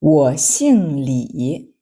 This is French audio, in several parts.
我姓李.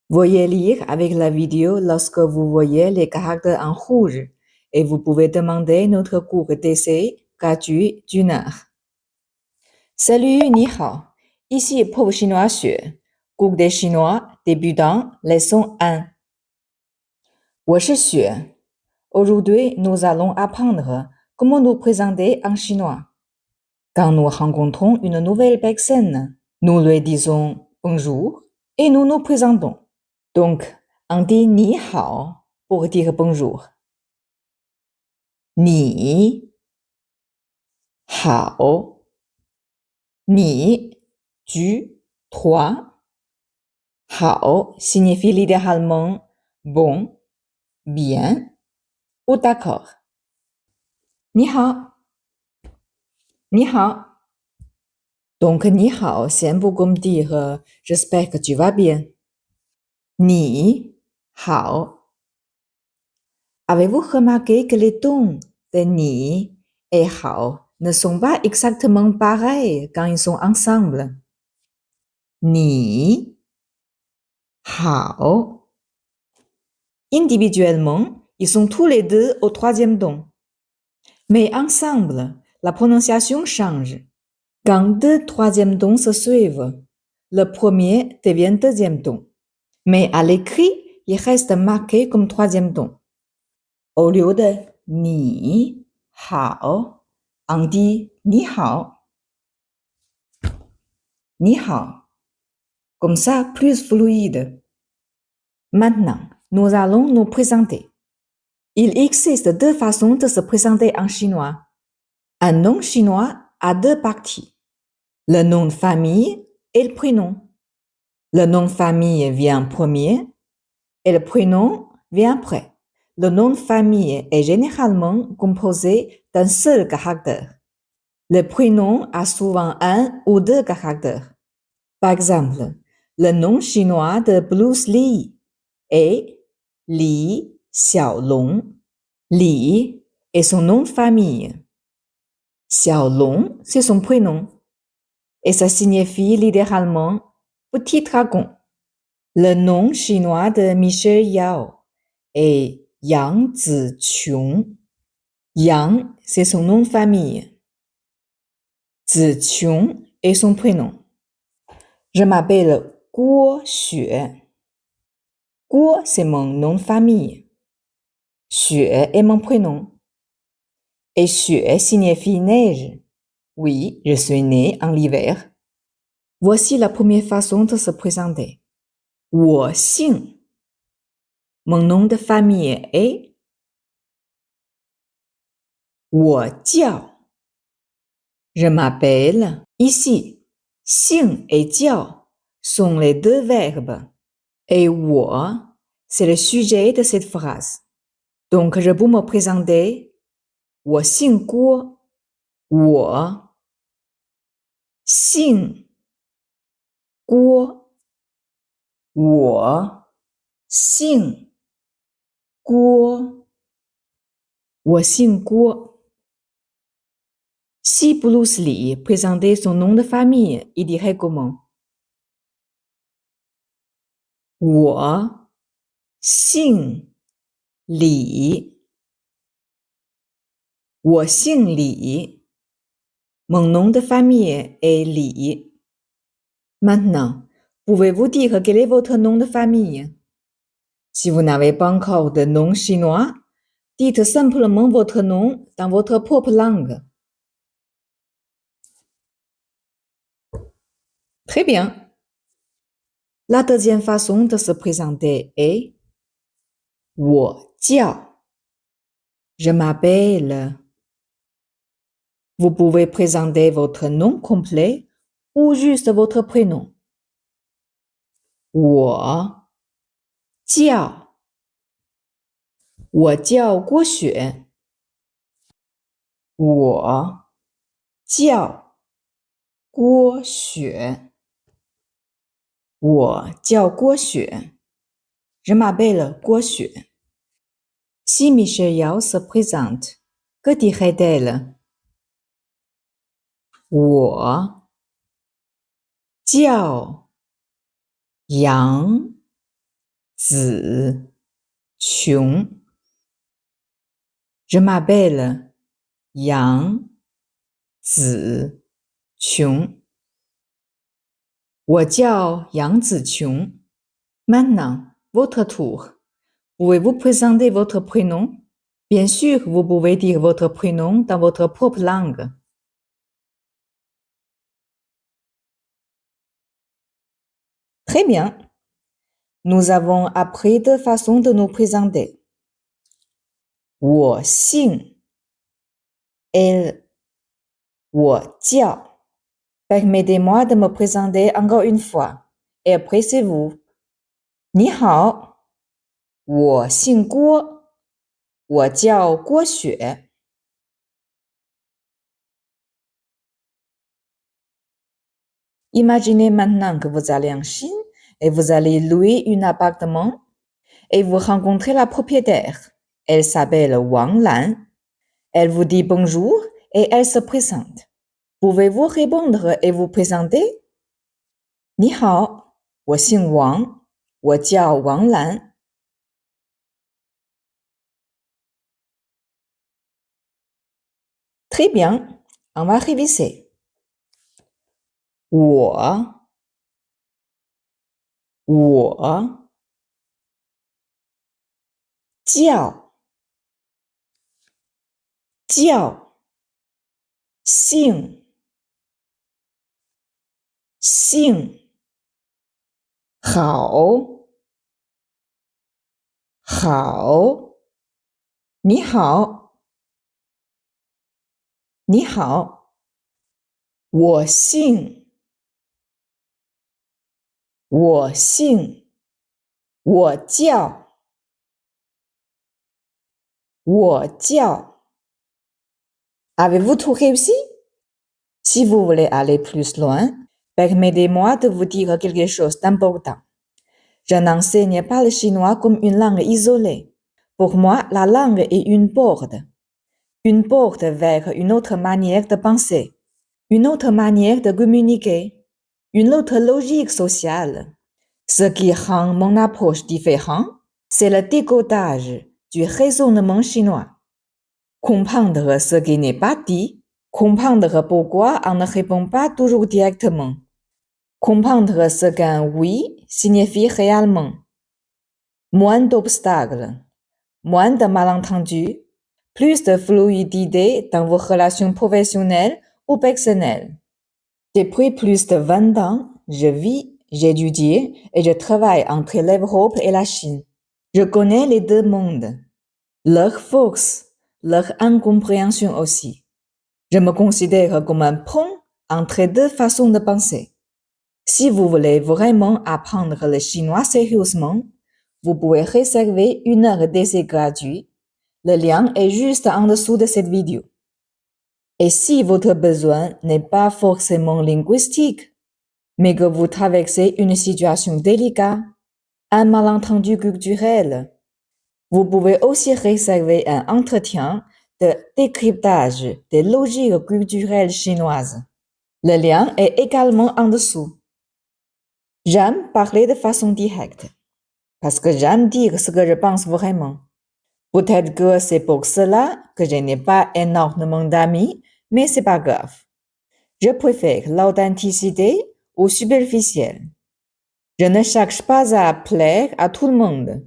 Veuillez lire avec la vidéo lorsque vous voyez les caractères en rouge et vous pouvez demander notre cours d'essai gratuit d'une heure. Salut, 你好. Ici Prof Chinois Xue, cours de chinois débutant, leçon 1. 我是雪. Aujourd'hui, nous allons apprendre comment nous présenter en chinois. Quand nous rencontrons une nouvelle personne, nous lui disons bonjour et nous nous présentons. Donc, on dit ni hao pour dire bonjour. Ni hao. Ni, tu, toi. Hao signifie littéralement bon, bien ou d'accord. Ni hao. Ni hao. Donc, ni hao, c'est un peu comme dire j'espère que tu vas bien. Ni hao. Avez-vous remarqué que les tons de ni et hao ne sont pas exactement pareils quand ils sont ensemble? Ni hao. Individuellement, ils sont tous les deux au troisième ton. Mais ensemble, la prononciation change. Quand deux troisièmes tons se suivent, le premier devient deuxième ton. Mais à l'écrit, il reste marqué comme troisième ton. Au lieu de ni hao, on dit ni hao. Ni hao. Comme ça, plus fluide. Maintenant, nous allons nous présenter. Il existe deux façons de se présenter en chinois. Un nom chinois a deux parties. Le nom de famille et le prénom. Le nom de famille vient premier et le prénom vient après. Le nom de famille est généralement composé d'un seul caractère. Le prénom a souvent un ou deux caractères. Par exemple, le nom chinois de Bruce Lee est Li Xiaolong. Li est son nom de famille. Xiaolong, c'est son prénom. Et ça signifie littéralement petit dragon. Le nom chinois de Michelle Yao est Yang Ziqiong. Yang, c'est son nom de famille. Ziqiong est son prénom. Je m'appelle Guo Xue. Guo, c'est mon nom de famille. Xue est mon prénom. Et Xue signifie neige. Oui, je suis née en hiver. Voici la première façon de se présenter. 我姓. Mon nom de famille est 我叫. Je m'appelle. Ici, 姓 et 叫 sont les deux verbes. Et 我, c'est le sujet de cette phrase. Donc, je peux me présenter. 我姓郭. 我姓郭. 我姓郭. 我姓郭. Si Bruce Lee présentait son nom de famille, il dirait comment? 我姓李. 我姓李. Mon nom de famille est Li. Maintenant, pouvez-vous dire quel est votre nom de famille? Si vous n'avez pas encore de nom chinois, dites simplement votre nom dans votre propre langue. Très bien. La deuxième façon de se présenter est 我叫. Je m'appelle. Vous pouvez présenter votre nom complet ou juste votre prénom. 我叫. 我叫郭雪. 我叫郭雪. 我叫郭雪. Je m'appelle 郭雪. Si Michelle Yao se présente, que dirait-elle? 我叫杨子琼。Je m'appelle Yang Zi Qiong. 我叫杨子琼。Maintenant, votre tour. Pouvez-vous présenter votre prénom? Bien sûr, vous pouvez dire votre prénom dans votre propre langue. Très bien. Nous avons appris deux façons de nous présenter. 我姓 elle 我叫 Permettez-moi de me présenter encore une fois. Et après c'est vous. 你好，我姓郭，我叫郭雪。Imaginez maintenant que vous allez en Chine et vous allez louer un appartement et vous rencontrez la propriétaire. Elle s'appelle Wang Lan. Elle vous dit bonjour et elle se présente. Pouvez-vous répondre et vous présenter? 你好，我姓王，我叫王兰。Très bien, on va réviser. 我叫姓好你好我姓我叫Avez-vous tout réussi? Si vous voulez aller plus loin, permettez-moi de vous dire quelque chose d'important. Je n'enseigne pas le chinois comme une langue isolée. Pour moi, la langue est une porte vers une autre manière de penser, une autre manière de communiquer, une autre logique sociale. Ce qui rend mon approche différente, c'est le décodage du raisonnement chinois. Comprendre ce qui n'est pas dit, comprendre pourquoi on ne répond pas toujours directement, comprendre ce qu'un oui signifie réellement. Moins d'obstacles, moins de malentendus, plus de fluidité dans vos relations professionnelles ou personnelles. Depuis plus de 20 ans, je vis, j'étudie et je travaille entre l'Europe et la Chine. Je connais les deux mondes, leurs forces, leur incompréhension aussi. Je me considère comme un pont entre deux façons de penser. Si vous voulez vraiment apprendre le chinois sérieusement, vous pouvez réserver une heure d'essai gratuit. Le lien est juste en dessous de cette vidéo. Et si votre besoin n'est pas forcément linguistique, mais que vous traversez une situation délicate, un malentendu culturel, vous pouvez aussi réserver un entretien de décryptage des logiques culturelles chinoises. Le lien est également en dessous. J'aime parler de façon directe, parce que j'aime dire ce que je pense vraiment. Peut-être que c'est pour cela que je n'ai pas énormément d'amis, mais c'est pas grave. Je préfère l'authenticité au superficiel. Je ne cherche pas à plaire à tout le monde.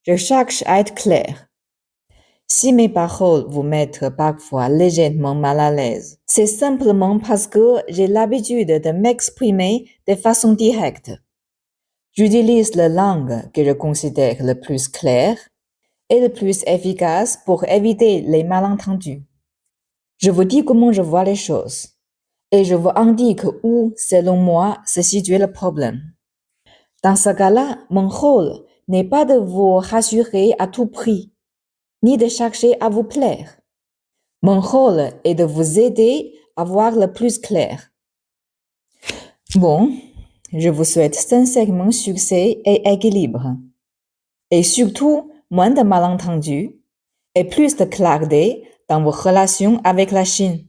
Je cherche à être clair. Si mes paroles vous mettent parfois légèrement mal à l'aise, c'est simplement parce que j'ai l'habitude de m'exprimer de façon directe. J'utilise la langue que je considère le plus claire et le plus efficace pour éviter les malentendus. Je vous dis comment je vois les choses et je vous indique où, selon moi, se situe le problème. Dans ce cas-là, mon rôle n'est pas de vous rassurer à tout prix, ni de chercher à vous plaire. Mon rôle est de vous aider à voir le plus clair. Bon, je vous souhaite sincèrement succès et équilibre. Et surtout, moins de malentendus et plus de clarté dans vos relations avec la Chine.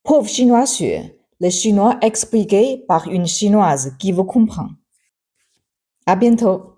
Prof chinois 学 le chinois expliqué par une chinoise qui vous comprend. À bientôt.